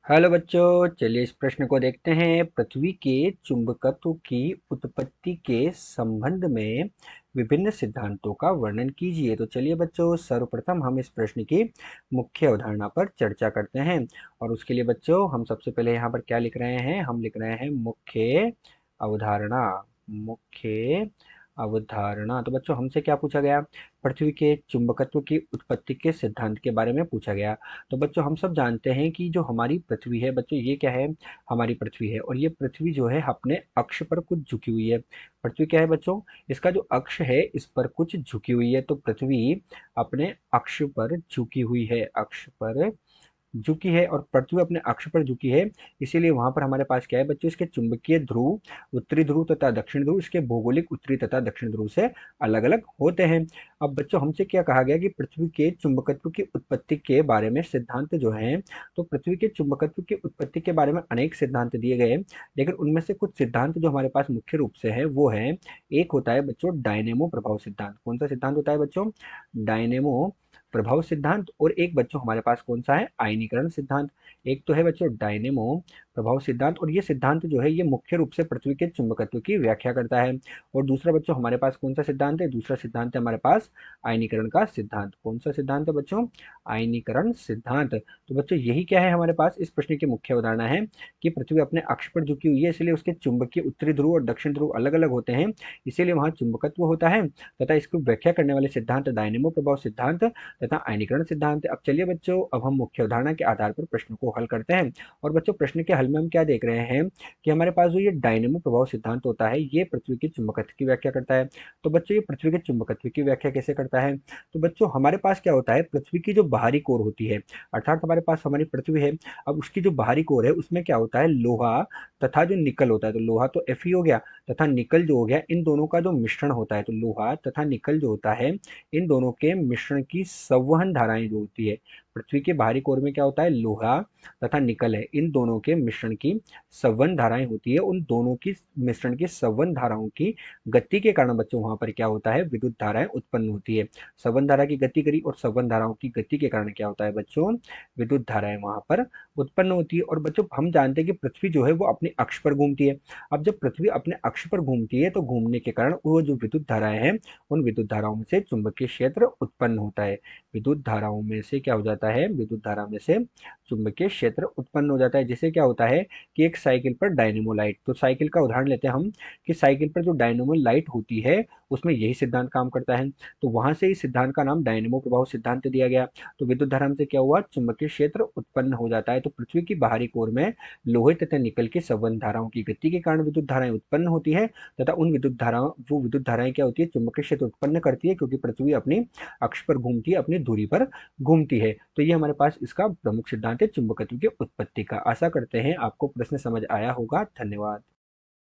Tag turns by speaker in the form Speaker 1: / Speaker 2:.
Speaker 1: Hello बच्चों, चलिए इस प्रश्न को देखते हैं। पृथ्वी के चुंबकत्व की उत्पत्ति के संबंध में विभिन्न सिद्धांतों का वर्णन कीजिए। तो चलिए बच्चों, सर्वप्रथम हम इस प्रश्न की मुख्य अवधारणा पर चर्चा करते हैं। और उसके लिए बच्चों हम सबसे पहले यहाँ पर क्या लिख रहे हैं? हम लिख रहे हैं मुख्य अवधारणा। मुख्य अवधारणा। तो बच्चों हमसे क्या पूछा गया? पृथ्वी के चुंबकत्व की उत्पत्ति के सिद्धांत के बारे में पूछा गया। तो बच्चों हम सब जानते हैं कि जो हमारी पृथ्वी है बच्चों, ये क्या है? हमारी पृथ्वी है। और ये पृथ्वी जो है अपने अक्ष पर कुछ झुकी हुई है। पृथ्वी क्या है बच्चों? इसका जो अक्ष है इस पर कुछ झुकी हुई है। तो पृथ्वी अपने अक्ष पर झुकी हुई है। अक्ष पर झुकी है और पृथ्वी अपने अक्ष पर झुकी है। इसीलिए वहां पर हमारे पास क्या है बच्चों? इसके चुंबकीय ध्रुव उत्तरी ध्रुव तथा दक्षिण ध्रुव इसके भौगोलिक उत्तरी तथा दक्षिण ध्रुव से अलग अलग होते हैं। अब बच्चों हमसे क्या कहा गया कि पृथ्वी के चुंबकत्व की उत्पत्ति के बारे में सिद्धांत जो है। तो पृथ्वी के चुंबकत्व की उत्पत्ति के बारे में अनेक सिद्धांत दिए गए, लेकिन उनमें से कुछ सिद्धांत जो हमारे पास मुख्य रूप से है वो है, एक होता है बच्चों डायनेमो प्रभाव सिद्धांत। कौन सा सिद्धांत होता है बच्चों? डायनेमो प्रभाव सिद्धांत। और एक बच्चों हमारे पास कौन सा है? आयनीकरण सिद्धांत। एक तो है बच्चों डायनेमो प्रभाव सिद्धांत, और ये सिद्धांत जो है ये मुख्य रूप से पृथ्वी के चुंबकत्व की व्याख्या करता है। और दूसरा बच्चों हमारे पास कौन सा सिद्धांत है? दूसरा सिद्धांत है हमारे पास आयनीकरण का सिद्धांत। कौन सा सिद्धांत है बच्चों? आयनीकरण सिद्धांत। तो बच्चों यही क्या है हमारे पास? इस प्रश्न की मुख्य अवधारणा है कि पृथ्वी अपने अक्ष पर झुकी हुई है, इसलिए उसके चुंबकीय उत्तरी ध्रुव और दक्षिण ध्रुव अलग अलग होते हैं, इसीलिए वहां चुंबकत्व होता है। तथा इसको व्याख्या करने वाले सिद्धांत डायनेमो प्रभाव सिद्धांत तथा आयनीकरण सिद्धांत। अब चलिए बच्चों, अब हम मुख्य अवधारणा के आधार पर प्रश्न को हल करते हैं। और बच्चों प्रश्न के हल में हम क्या देख रहे हैं कि हमारे पास जो ये डायनेमो प्रभाव सिद्धांत होता है ये पृथ्वी के चुंबकत्व की व्याख्या करता है। तो बच्चों ये पृथ्वी के चुंबकत्व की व्याख्या कैसे करता है? तो बच्चों हमारे पास क्या होता है? पृथ्वी की जो बाहरी कोर होती है, अर्थात हमारे पास हमारी पृथ्वी है। अब उसकी जो बाहरी कोर है उसमें क्या होता है? लोहा तथा जो निकल होता है। तो लोहा तो Fe हो गया, तथा निकल जो हो गया, इन दोनों का जो मिश्रण होता है। तो लोहा तथा निकल जो होता है, इन दोनों के मिश्रण की संवहन धाराएं जो होती है। पृथ्वी के बाहरी कोर में क्या होता है? लोहा तथा निकल है, इन दोनों के मिश्रण की संवहन धाराएं होती है। उन दोनों की मिश्रण की संवहन धाराओं की गति के कारण बच्चों वहां पर क्या होता है? विद्युत धाराएं उत्पन्न होती है। संवहन धारा की गति करी और संवहन धाराओं की गति के कारण क्या होता है बच्चों? विद्युत धाराएं वहां पर उत्पन्न होती है। और बच्चों हम जानते हैं कि पृथ्वी जो है वो अपने अक्ष पर घूमती है। अब जब पृथ्वी अपने अक्ष पर घूमती है तो घूमने के कारण वो जो विद्युत धाराएं हैं, उन विद्युत धाराओं में से चुंबकीय क्षेत्र उत्पन्न होता है। विद्युत धाराओं में से क्या हो जाता है? विद्युत धारा में से चुंबकीय क्षेत्र उत्पन्न हो जाता है। जिससे क्या होता है कि एक साइकिल पर डायनेमो लाइट, तो साइकिल का उदाहरण लेते हैं हम, कि साइकिल पर जो डायनेमो लाइट होती है उसमें यही सिद्धांत काम करता है। तो वहां से इस सिद्धांत का नाम डायनेमो प्रभाव सिद्धांत दिया गया। तो विद्युत धारा में से क्या हुआ? चुंबकीय क्षेत्र उत्पन्न हो जाता है। तो पृथ्वी की बाहरी कोर में लोहे तथा निकल की संवहन धाराओं की गति के कारण विद्युत धाराएं उत्पन्न होती है। तथा उन विद्युत धाराओं वो विद्युत धाराएं क्या होती है? चुंबकीय क्षेत्र उत्पन्न करती है, क्योंकि पृथ्वी अपनी अक्ष पर घूमती है, अपनी दूरी पर घूमती है। तो ये हमारे पास इसका प्रमुख सिद्धांत है चुंबकत्व की उत्पत्ति का। आशा करते हैं आपको प्रश्न समझ आया होगा। धन्यवाद।